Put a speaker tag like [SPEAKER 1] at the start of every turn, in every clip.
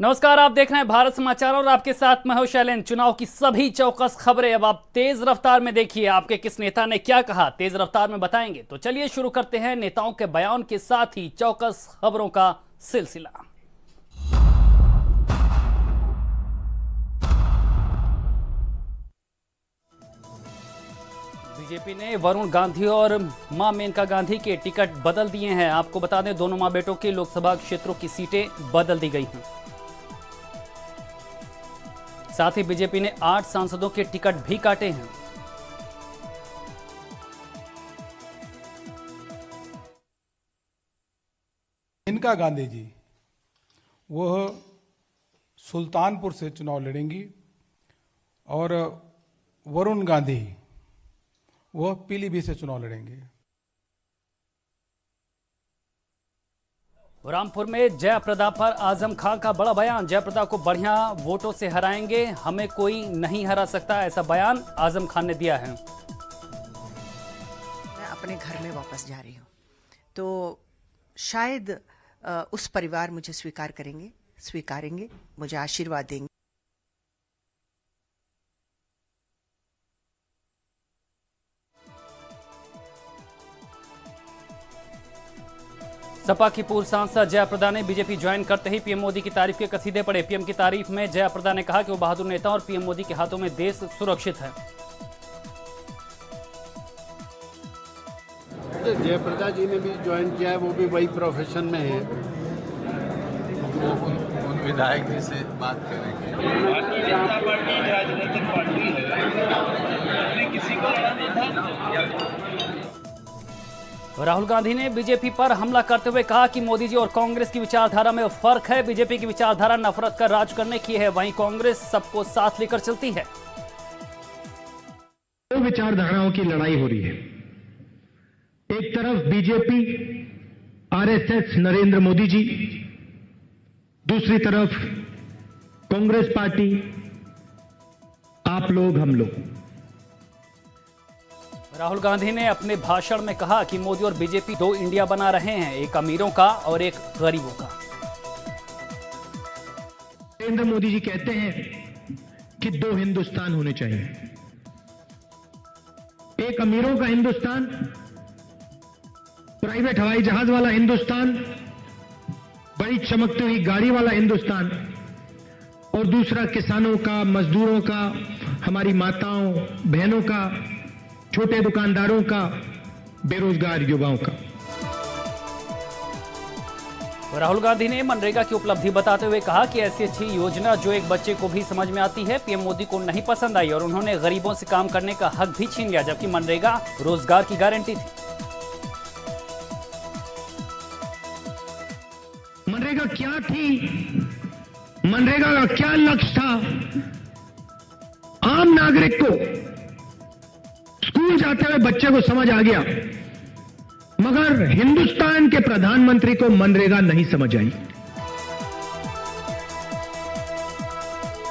[SPEAKER 1] नमस्कार, आप देख रहे हैं भारत समाचार और आपके साथ मैं हूं शैलेंद्र। चुनाव की सभी चौकस खबरें अब आप तेज रफ्तार में देखिए। आपके किस नेता ने क्या कहा, तेज रफ्तार में बताएंगे। तो चलिए शुरू करते हैं नेताओं के बयान के साथ ही चौकस खबरों का सिलसिला। बीजेपी ने वरुण गांधी और मां मेनका गांधी के टिकट बदल दिए हैं। आपको बता दें, दोनों मां बेटों के लोकसभा क्षेत्रों की सीटें बदल दी गई हैं। साथ ही बीजेपी ने 8 सांसदों के टिकट भी काटे हैं।
[SPEAKER 2] मेनका गांधी जी वह सुल्तानपुर से चुनाव लड़ेंगी और वरुण गांधी वह पीलीभीत से चुनाव लड़ेंगे।
[SPEAKER 1] रामपुर में जयप्रदा पर आजम खान का बड़ा बयान। जयप्रदा को बढ़िया वोटों से हराएंगे, हमें कोई नहीं हरा सकता, ऐसा बयान आजम खान ने दिया है।
[SPEAKER 3] मैं अपने घर में वापस जा रही हूँ, तो शायद उस परिवार मुझे स्वीकारेंगे, मुझे आशीर्वाद देंगे।
[SPEAKER 1] सपा की पूर्व सांसद जयप्रदा ने बीजेपी ज्वाइन करते ही पीएम मोदी की तारीफ के कसीदे पढ़े। पीएम की तारीफ में जयप्रदा ने कहा कि वो बहादुर नेता और पीएम मोदी के हाथों में देश सुरक्षित है।
[SPEAKER 4] जयप्रदा जी ने भी ज्वाइन किया है, वो भी वही प्रोफेशन में है।
[SPEAKER 5] उन विधायक जी से बात करेंगे।
[SPEAKER 6] भारतीय जनता पार्टी राजनीतिक पार्टी है, उसने किसी को लड़ा नहीं था।
[SPEAKER 1] राहुल गांधी ने बीजेपी पर हमला करते हुए कहा कि मोदी जी और कांग्रेस की विचारधारा में फर्क है। बीजेपी की विचारधारा नफरत का राज करने की है, वहीं कांग्रेस सबको साथ लेकर चलती है।
[SPEAKER 7] दो विचारधाराओं की लड़ाई हो रही है। एक तरफ बीजेपी, आरएसएस, नरेंद्र मोदी जी, दूसरी तरफ कांग्रेस पार्टी, आप लोग, हम लोग।
[SPEAKER 1] राहुल गांधी ने अपने भाषण में कहा कि मोदी और बीजेपी दो इंडिया बना रहे हैं, एक अमीरों का और एक गरीबों का।
[SPEAKER 7] नरेंद्र मोदी जी कहते हैं कि दो हिंदुस्तान होने चाहिए, एक अमीरों का हिंदुस्तान, प्राइवेट हवाई जहाज वाला हिंदुस्तान, बड़ी चमकती हुई गाड़ी वाला हिंदुस्तान, और दूसरा किसानों का, मजदूरों का, हमारी माताओं बहनों का, छोटे दुकानदारों का, बेरोजगार युवाओं का।
[SPEAKER 1] राहुल गांधी ने मनरेगा की उपलब्धि बताते हुए कहा कि ऐसी अच्छी योजना जो एक बच्चे को भी समझ में आती है, पीएम मोदी को नहीं पसंद आई और उन्होंने गरीबों से काम करने का हक भी छीन लिया, जबकि मनरेगा रोजगार की गारंटी थी।
[SPEAKER 7] मनरेगा क्या थी? मनरेगा का क्या लक्ष्य था? आम नागरिक को, स्कूल जाते हुए बच्चे को समझ आ गया, मगर हिंदुस्तान के प्रधानमंत्री को मनरेगा नहीं समझ आई।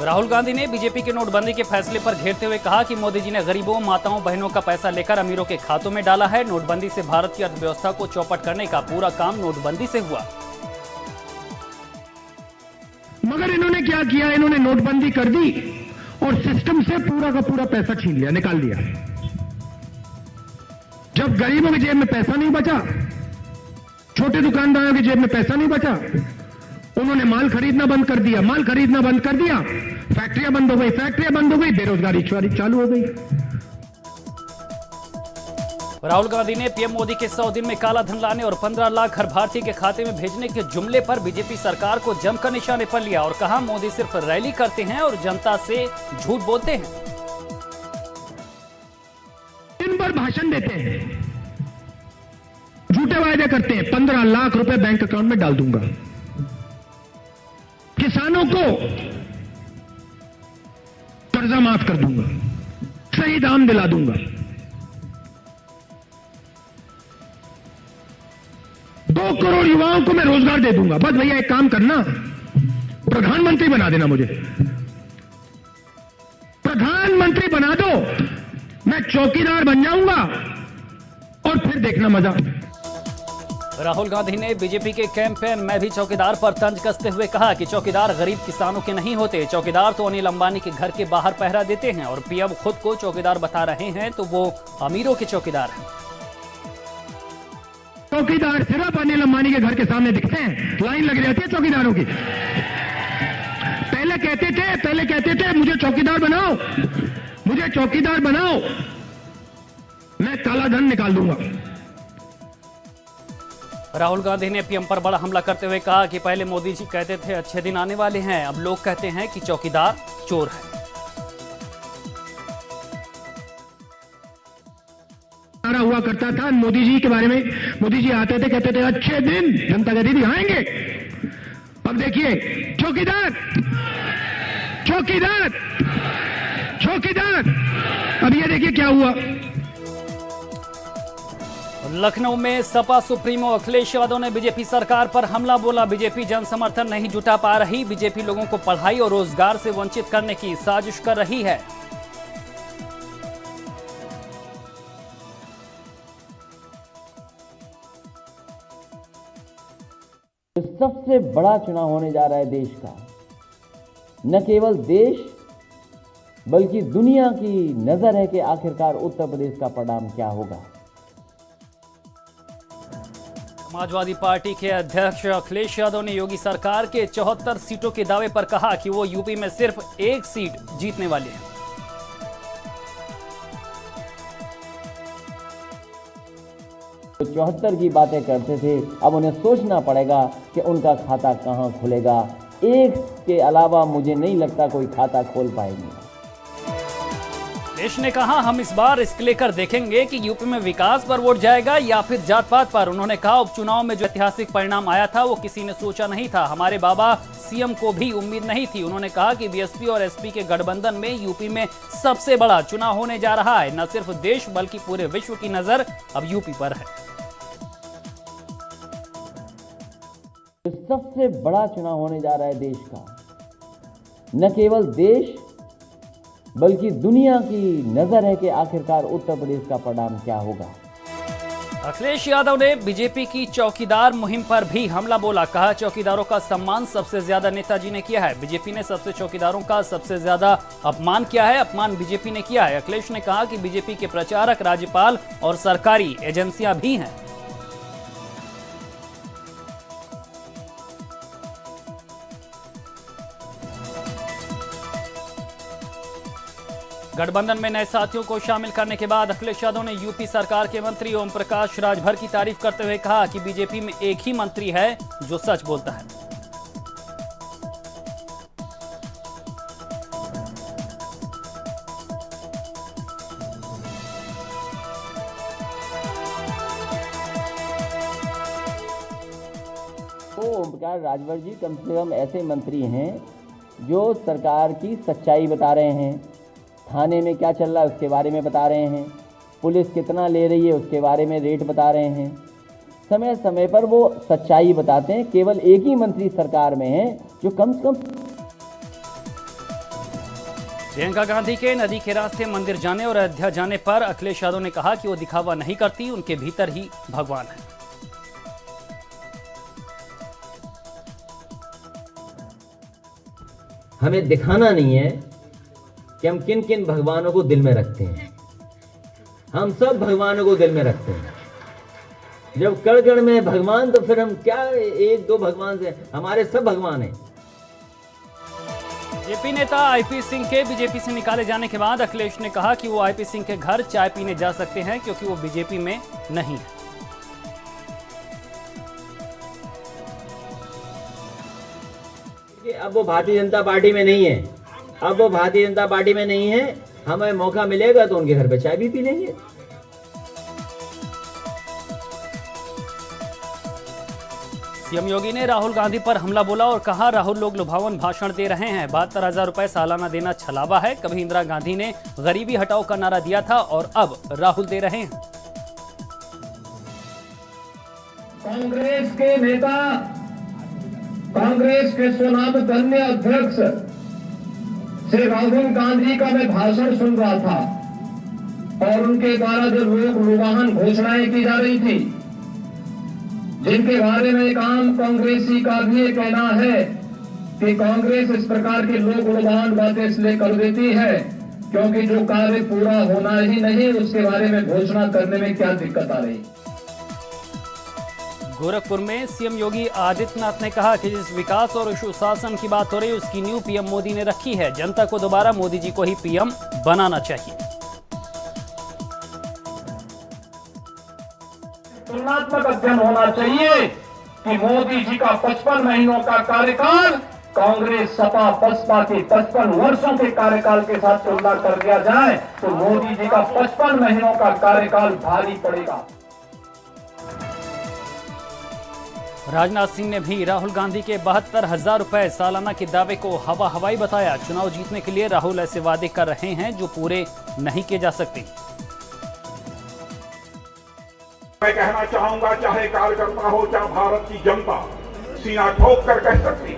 [SPEAKER 1] राहुल गांधी ने बीजेपी के नोटबंदी के फैसले पर घेरते हुए कहा कि मोदी जी ने गरीबों, माताओं, बहनों का पैसा लेकर अमीरों के खातों में डाला है। नोटबंदी से भारत की अर्थव्यवस्था को चौपट करने का पूरा काम नोटबंदी से हुआ।
[SPEAKER 7] मगर इन्होंने क्या किया? इन्होंने नोटबंदी कर दी और सिस्टम से पूरा का पूरा पैसा छीन लिया, निकाल लिया। जब गरीबों की जेब में पैसा नहीं बचा, छोटे दुकानदारों की जेब में पैसा नहीं बचा, उन्होंने माल खरीदना बंद कर दिया। फैक्ट्रियां बंद हो गई, बेरोजगारी चालू हो गई।
[SPEAKER 1] राहुल गांधी ने पीएम मोदी के 100 दिन में काला धन लाने और 15 लाख हर भारतीय के खाते में भेजने के जुमले पर बीजेपी सरकार को जमकर निशाने पर लिया और कहा, मोदी सिर्फ रैली करते हैं और जनता से झूठ बोलते हैं।
[SPEAKER 7] इन पर भाषण देते हैं, झूठे वायदे करते हैं, 15 लाख रुपए बैंक अकाउंट में डाल दूंगा, किसानों को कर्जा माफ कर दूंगा, सही दाम दिला दूंगा, 2 करोड़ युवाओं को मैं रोजगार दे दूंगा। बस भैया एक काम करना, प्रधानमंत्री बना देना, मुझे प्रधानमंत्री बना दो, मैं चौकीदार बन जाऊंगा और फिर देखना मजा।
[SPEAKER 1] राहुल गांधी ने बीजेपी के कैंपेन में भी चौकीदार पर तंज कसते हुए कहा कि चौकीदार गरीब किसानों के नहीं होते, चौकीदार तो अनिल अंबानी के घर के बाहर पहरा देते हैं और पीएम खुद को चौकीदार बता रहे हैं तो वो अमीरों के चौकीदार हैं।
[SPEAKER 7] चौकीदार सिर्फ अनिल अंबानी के घर के सामने दिखते हैं, लाइन लग जाती है चौकीदारों की। पहले कहते थे मुझे चौकीदार बनाओ, मुझे चौकीदार बनाओ, मैं काला धन निकाल दूंगा।
[SPEAKER 1] राहुल गांधी ने पीएम पर बड़ा हमला करते हुए कहा कि पहले मोदी जी कहते थे अच्छे दिन आने वाले हैं, अब लोग कहते हैं कि चौकीदार चोर है।
[SPEAKER 7] हुआ करता था मोदी जी के बारे में, मोदी जी आते थे कहते थे अच्छे दिन, जनता कहती थी आएंगे। अब देखिए चौकीदार चौकीदार चौकीदार, अब ये देखिए क्या हुआ।
[SPEAKER 1] लखनऊ में सपा सुप्रीमो अखिलेश यादव ने बीजेपी सरकार पर हमला बोला। बीजेपी जन समर्थन नहीं जुटा पा रही, बीजेपी लोगों को पढ़ाई और रोजगार से वंचित करने की साजिश कर रही है।
[SPEAKER 8] सबसे बड़ा चुनाव होने जा रहा है देश का, न केवल देश बल्कि दुनिया की नजर है कि आखिरकार उत्तर प्रदेश का परिणाम क्या होगा।
[SPEAKER 1] समाजवादी पार्टी के अध्यक्ष अखिलेश यादव ने योगी सरकार के 74 सीटों के दावे पर कहा कि वो यूपी में सिर्फ एक सीट जीतने वाले हैं।
[SPEAKER 8] तो 74 की बातें करते थे, अब उन्हें सोचना पड़ेगा कि उनका खाता कहां खुलेगा। एक के अलावा मुझे नहीं लगता कोई खाता खोल पाएंगे।
[SPEAKER 1] देश ने कहा हम इस बार रिस्क लेकर देखेंगे कि यूपी में विकास पर वोट जाएगा या फिर जात पात पर। उन्होंने कहा उपचुनाव में जो ऐतिहासिक परिणाम आया था वो किसी ने सोचा नहीं था, हमारे बाबा सीएम को भी उम्मीद नहीं थी। उन्होंने कहा कि बीएसपी और एसपी के गठबंधन में यूपी में सबसे बड़ा चुनाव होने जा रहा है। न सिर्फ देश बल्कि पूरे विश्व की नजर अब यूपी पर है।
[SPEAKER 8] सबसे बड़ा चुनाव होने जा रहा है देश का, न केवल देश बल्कि दुनिया की नजर है कि आखिरकार उत्तर प्रदेश का परिणाम क्या होगा।
[SPEAKER 1] अखिलेश यादव ने बीजेपी की चौकीदार मुहिम पर भी हमला बोला। कहा चौकीदारों का सम्मान सबसे ज्यादा नेताजी ने किया है, बीजेपी ने सबसे चौकीदारों का सबसे ज्यादा अपमान किया है, अपमान बीजेपी ने किया है। अखिलेश ने कहा कि बीजेपी के प्रचारक राज्यपाल और सरकारी एजेंसियां भी हैं। गठबंधन में नए साथियों को शामिल करने के बाद अखिलेश यादव ने यूपी सरकार के मंत्री ओम प्रकाश राजभर की तारीफ करते हुए कहा कि बीजेपी में एक ही मंत्री है जो सच बोलता है।
[SPEAKER 8] तो ओम प्रकाश राजभर जी कम से कम ऐसे मंत्री हैं जो सरकार की सच्चाई बता रहे हैं, थाने में क्या चल रहा है उसके बारे में बता रहे हैं, पुलिस कितना ले रही है उसके बारे में रेट बता रहे हैं, समय समय पर वो सच्चाई बताते हैं। केवल एक ही मंत्री सरकार में है जो कम से कम।
[SPEAKER 1] प्रियंका गांधी के नदी के रास्ते मंदिर जाने और अयोध्या जाने पर अखिलेश यादव ने कहा कि वो दिखावा नहीं करती, उनके भीतर ही भगवान है।
[SPEAKER 8] हमें दिखाना नहीं है कि हम किन किन भगवानों को दिल में रखते हैं, हम सब भगवानों को दिल में रखते हैं। जब कण कण में भगवान तो फिर हम क्या एक दो भगवान से, हमारे सब भगवान हैं।
[SPEAKER 1] जेपी नेता आईपी सिंह के बीजेपी से निकाले जाने के बाद अखिलेश ने कहा कि वो आईपी सिंह के घर चाय पीने जा सकते हैं क्योंकि वो बीजेपी में नहीं है।
[SPEAKER 8] अब वो भारतीय जनता पार्टी में नहीं है, अब वो भारतीय जनता पार्टी में नहीं है, हमें मौका मिलेगा तो उनके घर पे चाय भी पी लेंगे।
[SPEAKER 1] सीएम योगी ने राहुल गांधी पर हमला बोला और कहा राहुल लोग लुभावन भाषण दे रहे हैं, 72,000 रुपए सालाना देना छलावा है। कभी इंदिरा गांधी ने गरीबी हटाओ का नारा दिया था और अब राहुल दे रहे हैं।
[SPEAKER 9] कांग्रेस के नेता, कांग्रेस के स्वनामधन्य अध्यक्ष श्री राहुल गांधी का मैं भाषण सुन रहा था और उनके द्वारा जो लोग लुभावन घोषणाएं की जा रही थी, जिनके बारे में एक आम कांग्रेसी का भी ये कहना है कि कांग्रेस इस प्रकार की लोक लुभावन बातें इसलिए कर देती है क्योंकि जो कार्य पूरा होना ही नहीं उसके बारे में घोषणा करने में क्या दिक्कत आ रही।
[SPEAKER 1] गोरखपुर में सीएम योगी आदित्यनाथ ने कहा कि जिस विकास और सुशासन की बात हो रही है उसकी नींव पीएम मोदी ने रखी है। जनता को दोबारा मोदी जी को ही पीएम बनाना चाहिए।
[SPEAKER 9] तुलनात्मक अध्ययन होना चाहिए कि मोदी जी का 55 महीनों का कार्यकाल कांग्रेस सपा बसपा के 55 वर्षों के कार्यकाल के साथ तुलना कर दिया जाए तो मोदी जी का 55 महीनों का कार्यकाल भारी पड़ेगा।
[SPEAKER 1] राजनाथ सिंह ने भी राहुल गांधी के 72,000 रुपए सालाना के दावे को हवा हवाई बताया। चुनाव जीतने के लिए राहुल ऐसे वादे कर रहे हैं जो पूरे नहीं किए जा सकते।
[SPEAKER 10] मैं कहना चाहूंगा, चाहे कार्यकर्ता हो चाहे भारत की जनता, सीना ठोक कर कह सकती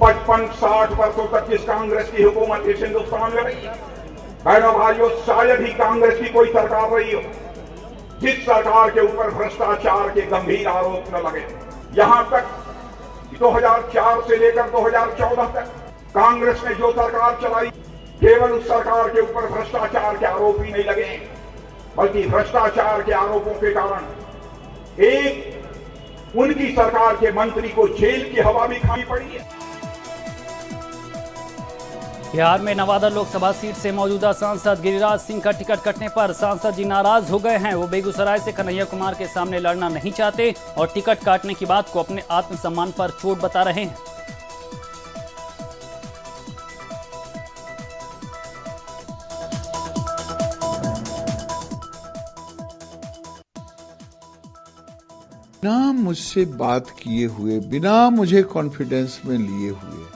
[SPEAKER 10] 55-60 वर्षों तक जिस कांग्रेस की हुकूमत इस हिंदुस्तान में रही है, बहनों भाइयों, शायद ही कांग्रेस की कोई सरकार रही हो जिस सरकार के ऊपर भ्रष्टाचार के गंभीर आरोप न लगे। यहां तक 2004 से लेकर 2014 तक कांग्रेस ने जो सरकार चलाई, केवल उस सरकार के ऊपर भ्रष्टाचार के आरोप ही नहीं लगे, बल्कि भ्रष्टाचार के आरोपों के कारण एक उनकी सरकार के मंत्री को जेल की हवा भी खानी पड़ी है।
[SPEAKER 1] बिहार में नवादा लोकसभा सीट से मौजूदा सांसद गिरिराज सिंह का टिकट कटने पर सांसद जी नाराज हो गए हैं। वो बेगूसराय से कन्हैया कुमार के सामने लड़ना नहीं चाहते और टिकट काटने की बात को अपने आत्मसम्मान पर चोट बता रहे हैं।
[SPEAKER 11] बिना मुझसे बात किए हुए, बिना मुझे कॉन्फिडेंस में लिए हुए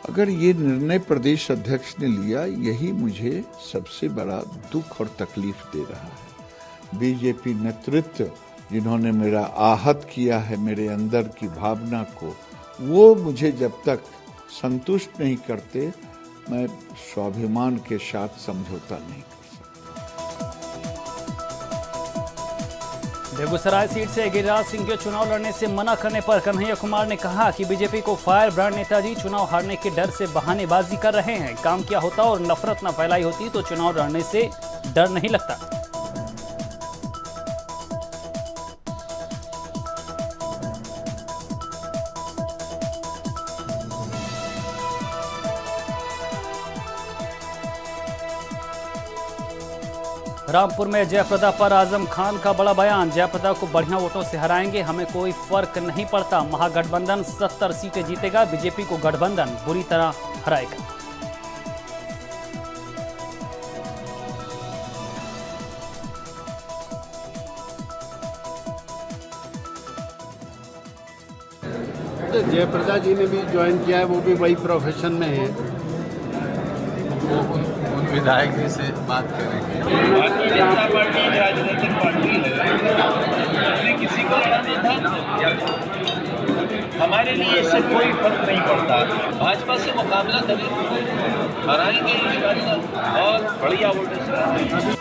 [SPEAKER 11] अगर ये निर्णय प्रदेश अध्यक्ष ने लिया, यही मुझे सबसे बड़ा दुख और तकलीफ दे रहा है। बीजेपी नेतृत्व जिन्होंने मेरा आहत किया है, मेरे अंदर की भावना को, वो मुझे जब तक संतुष्ट नहीं करते, मैं स्वाभिमान के साथ समझौता नहीं कर सकता।
[SPEAKER 1] बेगूसराय सीट से गिरिराज सिंह के चुनाव लड़ने से मना करने पर कन्हैया कुमार ने कहा कि बीजेपी को फायर ब्रांड नेताजी चुनाव हारने के डर से बहानेबाजी कर रहे हैं। काम क्या होता और नफरत न फैलाई होती तो चुनाव लड़ने से डर नहीं लगता। रामपुर में जयप्रदा पर आजम खान का बड़ा बयान। जयप्रदा को बढ़िया वोटों से हराएंगे, हमें कोई फर्क नहीं पड़ता। महागठबंधन 70 सीटें जीतेगा, बीजेपी को गठबंधन बुरी तरह हराएगा।
[SPEAKER 4] जयप्रदा जी ने भी ज्वाइन किया है, वो भी वही प्रोफेशन में है।
[SPEAKER 5] उन विधायक जी से बात करेंगे।
[SPEAKER 6] भारतीय जनता पार्टी राजनीतिक पार्टी है, उसने किसी को लड़ाना था। हमारे लिए इससे कोई फर्क नहीं पड़ता। भाजपा से मुकाबला करें, हराएंगे इंशाअल्लाह और बढ़िया वोटों से हराएंगे।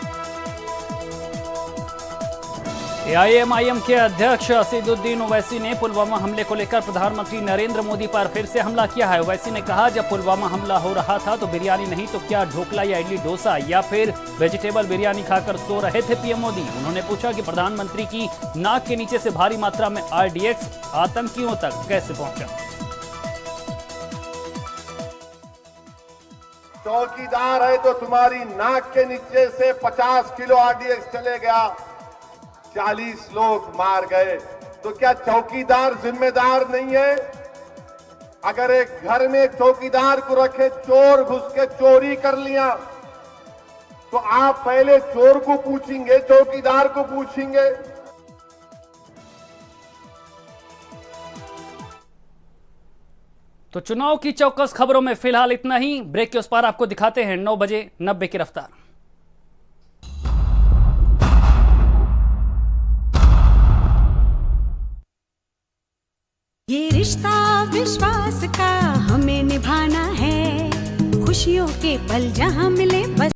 [SPEAKER 1] एआईएमआईएम के अध्यक्ष असदुद्दीन ओवैसी ने पुलवामा हमले को लेकर प्रधानमंत्री नरेंद्र मोदी पर फिर से हमला किया है। ओवैसी ने कहा, जब पुलवामा हमला हो रहा था तो बिरयानी नहीं तो क्या ढोकला या इडली डोसा या फिर वेजिटेबल बिरयानी खाकर सो रहे थे पीएम मोदी। उन्होंने पूछा कि प्रधानमंत्री की नाक के नीचे से भारी मात्रा में आरडीएक्स आतंकियों तक कैसे पहुंचा।
[SPEAKER 12] चौकीदार है तो तुम्हारी नाक के नीचे से 50 किलो आरडीएक्स चले गया, 40 लोग मार गए, तो क्या चौकीदार जिम्मेदार नहीं है? अगर एक घर में चौकीदार को रखे, चोर घुस के चोरी कर लिया, तो आप पहले चोर को पूछेंगे, चौकीदार को पूछेंगे?
[SPEAKER 1] तो चुनाव की चौकस खबरों में फिलहाल इतना ही। ब्रेक के उस पार आपको दिखाते हैं 9 बजे 90 की रफ्तार।
[SPEAKER 13] ये रिश्ता विश्वास का हमें निभाना है, खुशियों के पल जहां मिले बस